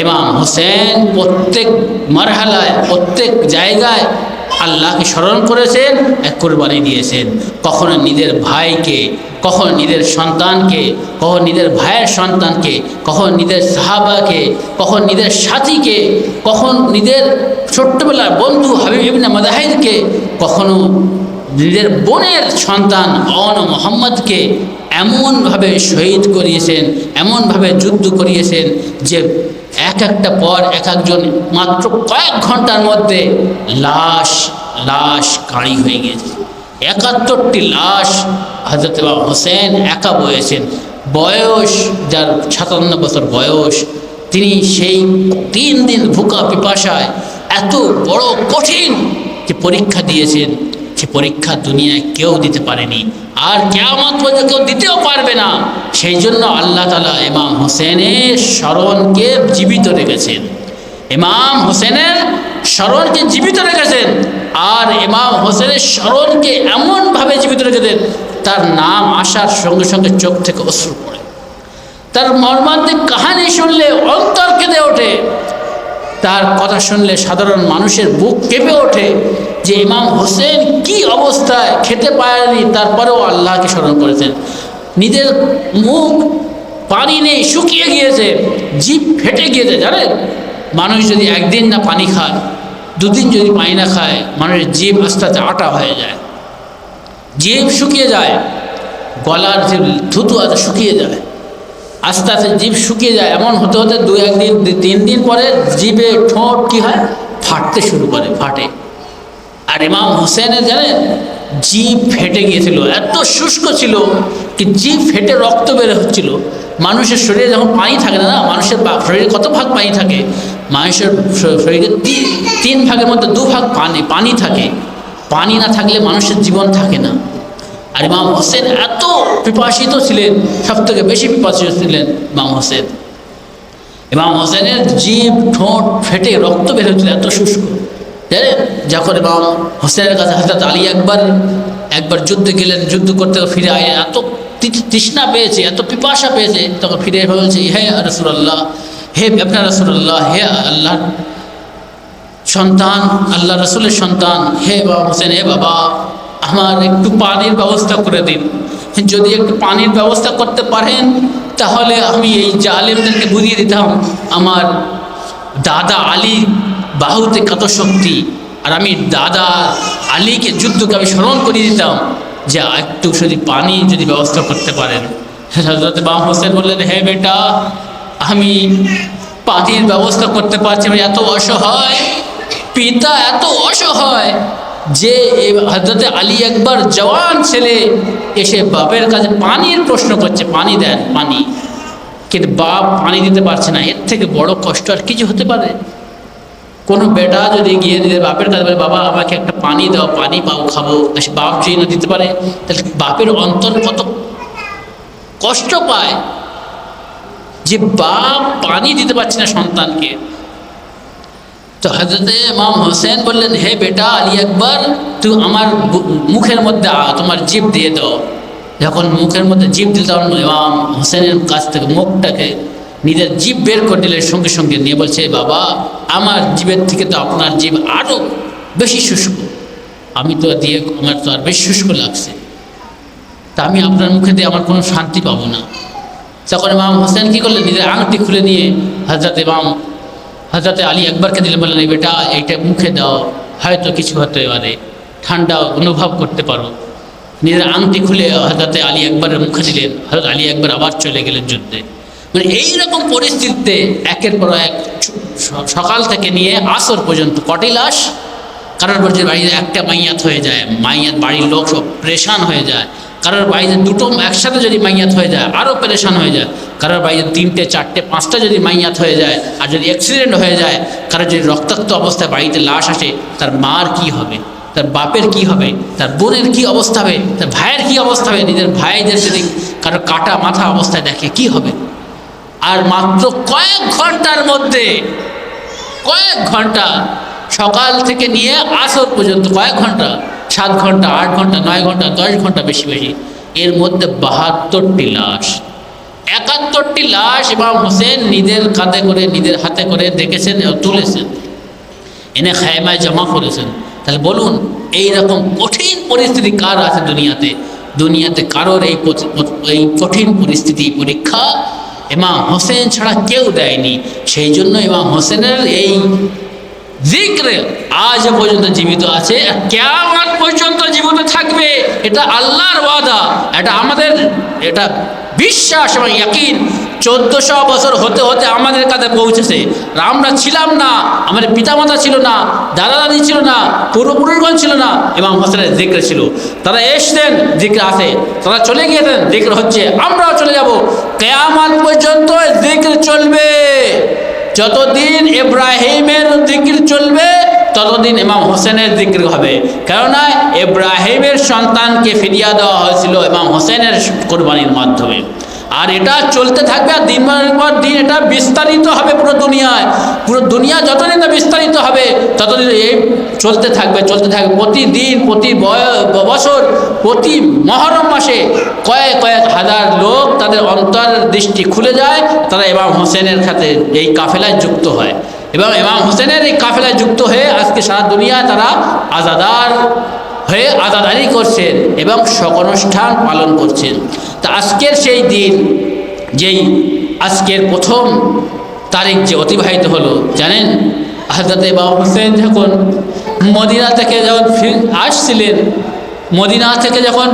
ইমাম হুসেন প্রত্যেক মারহালায়, প্রত্যেক জায়গায় আল্লাহকে স্মরণ করেছেন, এক কোরবানি দিয়েছেন। কখনো নিজের ভাইকে, কখন নিজের সন্তানকে, কখন নিজের ভাইয়ের সন্তানকে, কখন নিজের সাহাবাকে, কখন নিজের সাথীকে, কখন নিজের ছোট্টবেলার বন্ধু হাবিব ইবনে মাদাহিরকে, কখনো নিজের বোনের সন্তান অন মোহাম্মদকে এমনভাবে শহীদ করিয়েছেন, এমনভাবে যুদ্ধ করিয়েছেন যে একটা পর একজন মাত্র কয়েক ঘন্টার মধ্যে লাশ কাঁড়ি হয়ে গেছে। ৭১টি লাশ হযরত ইমাম হোসেন একা বয়েছেন। বয়স যার ৫৭ বছর বয়স, তিনি সেই ৩ দিন ভুকা পিপাসায় এত বড় কঠিন যে পরীক্ষা দিয়েছেন, সে পরীক্ষা দুনিয়ায় কেউ দিতে পারেনি, আর কিয়ামত পর্যন্ত কেউ দিতেও পারবে না। সেই জন্য আল্লাহ তাআলা ইমাম হোসেনের স্মরণকে জীবিত রেখেছেন, ইমাম হোসেনের স্মরণকে জীবিত রেখেছেন। আর ইমাম হোসেনের স্মরণকে এমনভাবে জীবিত রেখেছেন, তার নাম আসার সঙ্গে সঙ্গে চোখ থেকে অশ্রু পড়ে, তার মর্মান্তিক কাহিনী শুনলে অন্তর কেঁদে ওঠে, তার কথা শুনলে সাধারণ মানুষের বুক কেঁপে ওঠে যে ইমাম হোসেন কি অবস্থায়, খেতে পারেনি তারপরেও আল্লাহকে স্মরণ করেছেন। নিজের মুখ পানি নেই, শুকিয়ে গিয়েছে, জিভ ফেটে গিয়েছে। জানেন, মানুষ যদি একদিন না পানি খায়, দুদিন যদি পানি না খায়, মানুষের জিভ আস্তে আস্তে আটা হয়ে যায়, জিভ শুকিয়ে যায়, গলার যে থুতু আছে শুকিয়ে যায়, আস্তে আস্তে জিভ শুকিয়ে যায়। এমন হতে হতে ২-১ দিন ৩ দিন পরে জিভে ঠোঁট কি হয়, ফাটতে শুরু করে, ফাটে। আর ইমাম হোসেনের জানেন জিভ ফেটে গিয়েছিল, এত শুষ্ক ছিল কি জিভ ফেটে রক্ত বের হচ্ছিল। মানুষের শরীরে যখন পানি থাকে না, মানুষের শরীরে কত ভাগ পানি থাকে? মানুষের শরীরে ৩ ভাগের মধ্যে ২ ভাগ পানি থাকে। পানি না থাকলে মানুষের জীবন থাকে না। আর ইমাম হোসেন এত পিপাসিত ছিলেন, সব থেকে বেশি পিপাসিত ছিলেন ইমাম হোসেন। ইমাম হোসেনের জিভ ঠোঁট ফেটে রক্ত বের হচ্ছিল, এত শুষ্ক। জানেন, যখন ইমাম হোসেনের কাছে হযরত আলী একবার যুদ্ধে গেলেন, যুদ্ধ করতে ফিরে আয় এত তৃষ্ণা পেয়েছে, এত পিপাসা পেয়েছে, তখন ফিরে বলছে, হে রাসূলুল্লাহ, হে আপনার রাসূলুল্লাহ, হে আল্লাহ সন্তান, আল্লাহ রসুলের সন্তান, হে বাবা হোসেন, হে বাবা, আমার একটু পানির ব্যবস্থা করে দিন। যদি একটু পানির ব্যবস্থা করতে পারেন তাহলে আমি এই জালেমদেরকে বুঝিয়ে দিতাম আমার দাদা আলী বাহুতে কত শক্তি, আর আমি দাদা আলীকে যুদ্ধকে আমি স্মরণ করিয়ে দিতাম যে একটু যদি পানি যদি ব্যবস্থা করতে পারেন। হযরত ইমাম হোসেন বললেন, হে বেটা, আমি পানির ব্যবস্থা করতে পারছি, আমি এত অসহায়, পিতা এত অসহায়, যে হযরতে আলী একবার জওয়ান ছেলে এসে বাপের কাছে পানির প্রশ্ন করছে, পানি দেন পানি, কিন্তু বাপ পানি দিতে পারছে না। এর থেকে বড় কষ্ট আর কিছু হতে পারে? কোনো বেটা যদি গিয়ে নিজের বাপের কাছে বলে, বাবা আমাকে একটা পানি দাও, পানি পাও খাবো, বাপ যদি না দিতে পারে তাহলে বাপের অন্তর কত কষ্ট পায় যে বাপ পানি দিতে পারছে না সন্তানকে। তো হযরতে ইমাম হোসেন বললেন, হে বেটা আলী আকবর, তুই আমার মুখের মধ্যে তোমার জিভ দিয়ে দাও। যখন মুখের মধ্যে জিভ দিল তখন ইমাম হোসেনের কাছ থেকে মুখটাকে নিজের জিভ বের করে দিলেন, সঙ্গে সঙ্গে নিয়ে বলছে, বাবা আমার জিভের থেকে তো আপনার জিভ আরও বেশি শুষ্ক, আমি তো দিয়ে আমার তো আর বেশি শুষ্ক লাগছে, তা আমি আপনার মুখে দিয়ে আমার কোনো শান্তি পাবো না। তখন ইমাম হোসেন কী করলেন, নিজের আংটি খুলে নিয়ে হযরতে আলী আকবরকে দিলেন, বললেন, এই বেটা এইটা মুখে দাও, হয়তো কিছু হতে পারে, ঠান্ডা অনুভব করতে পারো। নিজের আংটি খুলে হযরতে আলী আকবরের মুখে দিলেন। হযরত আলী আকবর আবার চলে গেলেন যুদ্ধে। মানে এইরকম পরিস্থিতিতে একের পর এক সকাল থেকে নিয়ে আসর পর্যন্ত কটি লাশ, কারোর বাড়ির বাড়িতে একটা মাইয়াত হয়ে যায়, মাইয়াত বাড়ির লোক সব পরেশান হয়ে যায়, কারোর বাড়িতে দুটো একসাথে যদি মাইয়াত হয়ে যায় আরও পরেশান হয়ে যায়, কারোর বাড়িতে 3টে 4টে 5টা যদি মাইয়াত হয়ে যায়, আর যদি অ্যাক্সিডেন্ট হয়ে যায়, কারোর যদি রক্তাক্ত অবস্থায় বাড়িতে লাশ আসে, তার মার কি হবে, তার বাপের কি হবে, তার বোনের কি অবস্থা হবে, তার ভাইয়ের কি অবস্থা হবে, নিজের ভাইদের যদি কারো কাটা মাথা অবস্থায় দেখে কি হবে। আর মাত্র কয়েক ঘন্টার মধ্যে, কয়েক ঘন্টা, সকাল থেকে নিয়ে আসর পর্যন্ত কয়েক ঘন্টা, 7 ঘন্টা 8 ঘন্টা 9 ঘন্টা 10 ঘন্টা বেশি বেশি, এর মধ্যে 72টি লাশ, 71টি লাশ ইমাম হোসেন নিজের কাঁধে করে নিজের হাতে করে দেখেছেন, তুলেছেন, এনে খায়মায় জমা করেছেন। তাহলে বলুন এইরকম কঠিন পরিস্থিতি কার আছে দুনিয়াতে? দুনিয়াতে কারোর এই কঠিন পরিস্থিতি পরীক্ষা ইমাম হোসেন ছাড়া কেউ দেয়নি। সেই জন্য ইমাম হোসেনের এই জিক্রে আজ পর্যন্ত জীবিত আছে, কিয়ামত পর্যন্ত জীবিত থাকবে। এটা আল্লাহর ওয়াদা, এটা আমাদের এটা বিশ্বাস এবং ইয়াকিন। 1400 বছর হতে হতে আমাদের কাছে পৌঁছেছে। আমরা ছিলাম না, আমাদের পিতামাতা ছিল না, দাদা দাদি ছিল না, পূর্বপুরুষগণ ছিল না, ইমাম হোসেনের জিক্রে ছিল। তারা এসছেন, জিক্রে আসে, তারা চলে গিয়েছেন, জিক্র হচ্ছে, আমরাও চলে যাব। কিয়ামত পর্যন্ত জিক্র চলবে। যতদিন ইব্রাহিমের জিকির চলবে ততদিন ইমাম হোসেনের জিকির হবে। কেননা ইব্রাহিমের সন্তানকে ফিরিয়ে দেওয়া হয়েছিল ইমাম হোসেনের কোরবানির মাধ্যমে। আর এটা চলতে থাকবে, আর দিনের পর দিন এটা বিস্তারিত হবে পুরো দুনিয়ায়। পুরো দুনিয়া যতদিন না বিস্তারিত হবে ততদিন এই চলতে থাকবে, চলতে থাকবে। প্রতিদিন, প্রতি বছর, প্রতি মহরম মাসে কয়েক কয়েক হাজার লোক তাদের অন্তর দৃষ্টি খুলে যায়, তারা ইমাম হোসেনের সাথে এই কাফেলায় যুক্ত হয়। এবং ইমাম হোসেনের এই কাফেলায় যুক্ত হয়ে আজকে সারা দুনিয়ায় তারা আজাদার হয়ে আজাদারি করছেন এবং শোকানুষ্ঠান পালন করছেন। তা আজকের সেই দিন, যেই আজকের প্রথম তারিখ যে অতিবাহিত হলো, জানেন হযরত ইমাম হোসেন যখন মদিনা থেকে যখন আসছিলেন, মদিনা থেকে যখন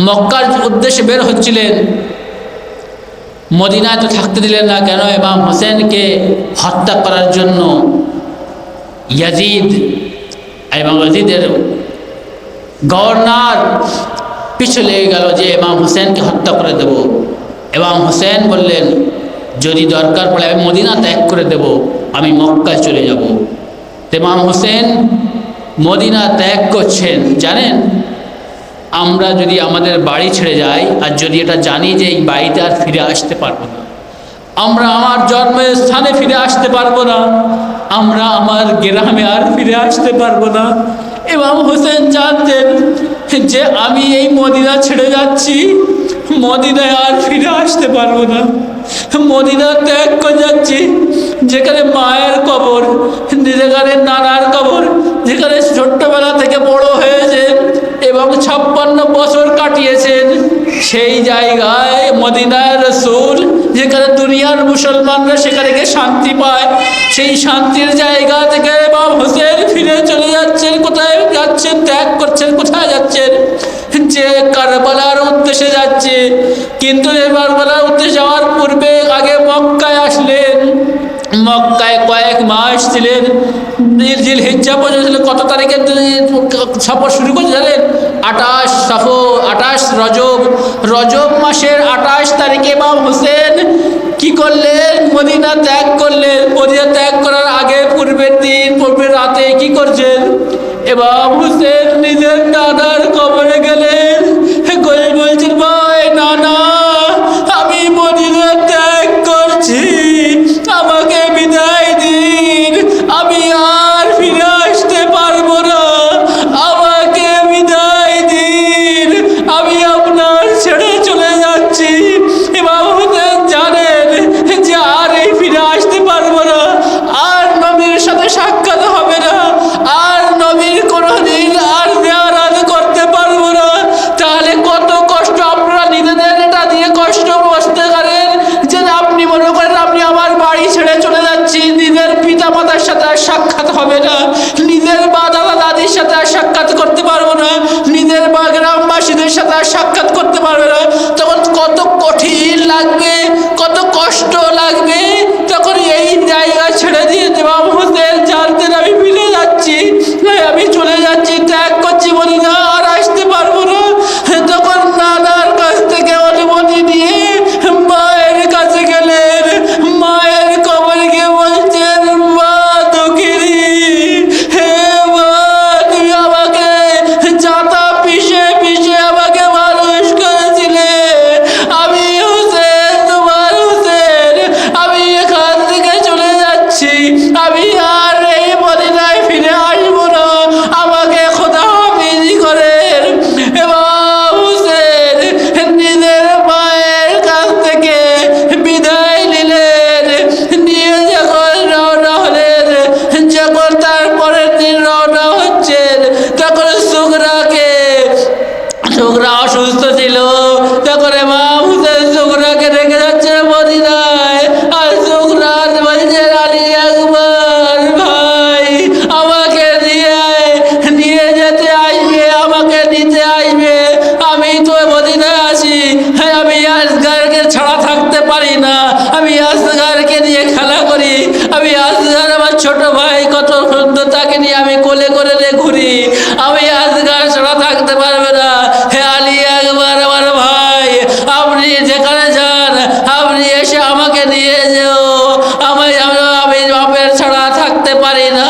মক্কার উদ্দেশ্যে বের হচ্ছিলেন, মদিনায় তো থাকতে দিলেন না। কেন? ইমাম হোসেনকে হত্যা করার জন্য ইয়াজিদ এবং ইয়াজিদের গভর্নর পিছু লেগে গেল যে ইমাম হোসেনকে হত্যা করে দেব। ইমাম হোসেন বললেন, যদি দরকার পড়ে আমি মদিনা ত্যাগ করে দেব, আমি মক্কায় চলে যাব। ইমাম হোসেন মদিনা ত্যাগ করছেন। জানেন, আমরা যদি আমাদের বাড়ি ছেড়ে যাই আর যদি এটা জানি যে এই বাড়িতে আর ফিরে আসতে পারবো না, আমরা আমার জন্মের স্থানে ফিরে আসতে পারবো না, আমরা আমার গ্রামে আর ফিরে আসতে পারবো না, ইমাম হোসেন জানতেন যে আমি এই মদিনা ছেড়ে যাচ্ছি, মদিনায় আর ফিরে আসতে পারবো না, মদিনা ত্যাগ করে যাচ্ছি, যেখানে মায়ের কবর, যেখানে নানার কবর, যেখানে ছোট্টবেলা থেকে বড় হয়েছে এবং 56 বছর কাটিয়েছেন, সেই জায়গায় মদিনায় রাসূল, যেখানে দুনিয়ার মুসলমানরা সেখানে গিয়ে শান্তি পায়, সেই শান্তির জায়গা থেকে ইমাম হোসেন ফিরে চলে যাচ্ছেন। কোথায় যাচ্ছেন? ত্যাগ করছেন। কোথায় যাচ্ছেন? যে কারবালার উদ্দেশ্যে যাচ্ছে। কিন্তু কারবালার উদ্দেশ্যে যাওয়ার পূর্বে আগে মক্কায় আসলেন। মক্কায় কয়েক মাস ছিলেন, জিলহিজ্জা পর্যন্ত কত তারিখে সফর শুরু করছে জানেন? 28 রজব। রজব মাসের 28 তারিখে ইমাম হোসেন কি করলেন? মদিনা ত্যাগ করলেন। মদিনা ত্যাগ করার আগে পূর্বের রাতে কি করছেন? ইমাম হোসেন নিজের নানার কবরে গেলেন। বলছেন, ভাই নানা, আমি মদিনা ত্যাগ করছি, আমাকে বিদায় দিন, আমি আর ফিরে আসতে পারবো না, আমাকে বিদায় দিন, আমি আপনার ছেড়ে চলে যাচ্ছি। ইমাম হোসেন জানেন যে আর এই ফিরে আসতে পারবো না, আর নবীর সাথে সাক্ষাৎ হবে না, আর নবীর কোনোদিন আর জিয়ারত করতে পারবো না। তাহলে কত কষ্ট আপনারা নিজেদের এটা দিয়ে কষ্ট বসতে পারেন যে আপনি মনে করেন আপনি আমার বাড়ি ছেড়ে চলে যাচ্ছি, নিজের পিতা মাতার সাথে আর সাক্ষাৎ হবে না, নিজের মা দাদা দাদির সাথে আর সাক্ষাৎ করতে পারবো না, নিজের বা গ্রামবাসীদের সাথে আর সাক্ষাৎ করতে পারবে না। তখন কত কঠিন লাগবে, কত কষ্ট লাগবে। তখন এই জায়গা ছেড়ে দিয়ে ইমাম হোসেন জানতেন আমি ফিরে যাচ্ছি, আমি চলে যাচ্ছি, ত্যাগ করছি, বলি না আর আসতে পারবো না। তখন নানার কাছ থেকে অনুমতি নিয়ে মায়ের কাছে গেলেন। মায়ের কবরে গিয়ে বলছেন, মা দুঃখিনী, হে মা, তুমি আমাকে জাতা পিষে পিষে আমাকে মানুষ করেছিলে, আমি হোসেন, তোমার হোসেন, আমি এখান থেকে চলে যাচ্ছি, আমি আর এই মদিনায় ফিরে আসবো না, আমাকে খোদা হাফিজ করেন। ইমাম হোসেন নিজের মায়ের কাছ থেকে বিদায় নিলেন, নিয়ে যখন রওনা হলেন, যখন তার পরের দিন রওনা হচ্ছেন, তখন সুগরা অসুস্থ ছিল। তখন ইমাম হোসেন সুগরাকে রেখে যাচ্ছে মদিনায়। আর সুগরা বলছে, আলী আকবর ভাই, আমাকে নিয়ে যেতে আসবে, আমাকে নিতে আসবে, আমি তো মদিনায় আছি, আমি আসগারকে ছাড়া থাকতে পারি না, আমি আসগারকে নিয়ে খেলা করি, আমি আসগার আমার ছোট ভাই, কত সুন্দর, তাকে নিয়ে আমি কোলে করে ঘুরি, আমি আসগার ছাড়া থাকতে পারবে না। হে আলী আকবর আমার ভাই, আপনি যেখানে যান আপনি এসে আমাকে নিয়ে যেও, আমি বাপের ছাড়া থাকতে পারি না,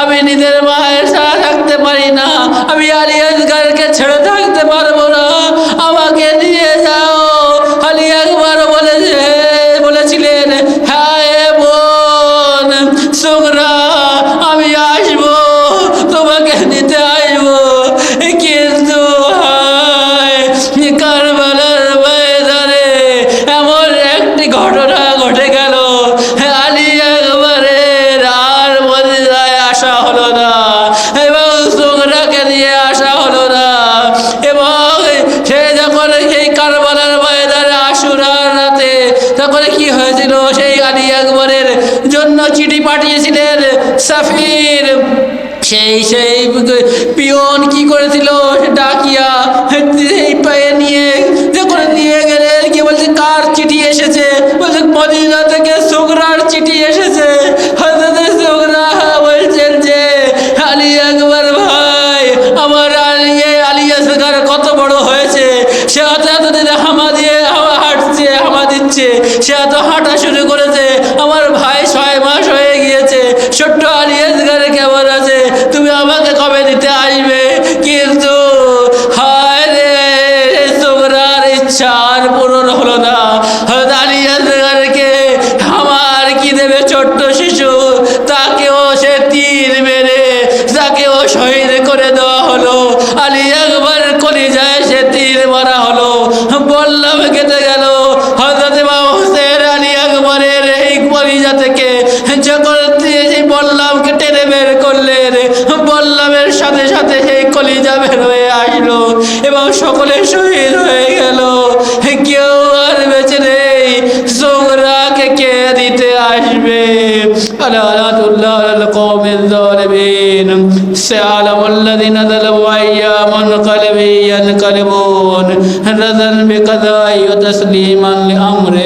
আমি নিজের মায়ের ছাড়া থাকতে পারি না, আমি আলী আসগারকে ছেড়ে থাকতে পারবো না, আমাকে নিয়ে যাও। আলী আকবর বলেছিলেন, হ্যাঁ বোন সুগরা, আমি আসবো, তোমাকে নিতে আসবো, কিন্তু কারবালার ময়দানে এমন একটি ঘটনা ঘটে গেল, আলী আকবরের আর মদিনায় আসা হলো না এবং সুগরাকে নিয়ে আসা হলো না। এবং সে যখন সেই কারবালার ময়দানে আশুরার রাতে, তখন কি হয়েছিল, সেই আলী আকবরের জন্য চিঠি পাঠিয়েছিলেন সাফির। সেই পিয়ন কি করেছিল, ডাকিয়া এই পায়ে নিয়ে গেলেন, কি বলছে, কার চিঠি এসেছে? বলছে মদিনা থেকে সুগরার চিঠি এসেছে। হযরত সুগরা বলছেন যে, আলী আকবর ভাই, আমার আলী আসগার কত বড় হয়েছে, সে এতদিন হামা দিচ্ছে, সে এত হাঁটা শুরু করেছে, আমার ভাই 6 মাস হয়ে গিয়েছে, ছোট্ট আলী আসগার কেমন আছে, তুমি আমাকে কবে দিতে আসবে? কিন্তু হায় রে, সুগরার ইচ্ছা আর পূরণ হলো না। আলী আসগারকে আমার কি দেবে, ছোট্ট শিশু, তাকেও সে তীর মেরে তাকেও শহীদ করে দেওয়া হলো। আলী আকবর কলিজায় সে তীর মারা হলো, বললাম কেটে গেল। হযরত ইমাম হোসেন আলী আকবরের এই কলিজা থেকে যখন বল্লামকে টেনে বের করলেন, বল্লামের সাথে সাথে সেই কলিজা বের হয়ে আসলো এবং সকলে শহীদ হয়ে গেল, কেউ আর বেঁচে নেই। সুগরাকে কে দিতে আসবে? আলাতুল্লাহ আলাল কওমিল যালিমিন সায়ালামুল্লাযিনা যালামু আইয়ামান কলবি ইয়ানকালিবুন রাযান বিকাদাই ওয়া তাসলিমান লিআমরি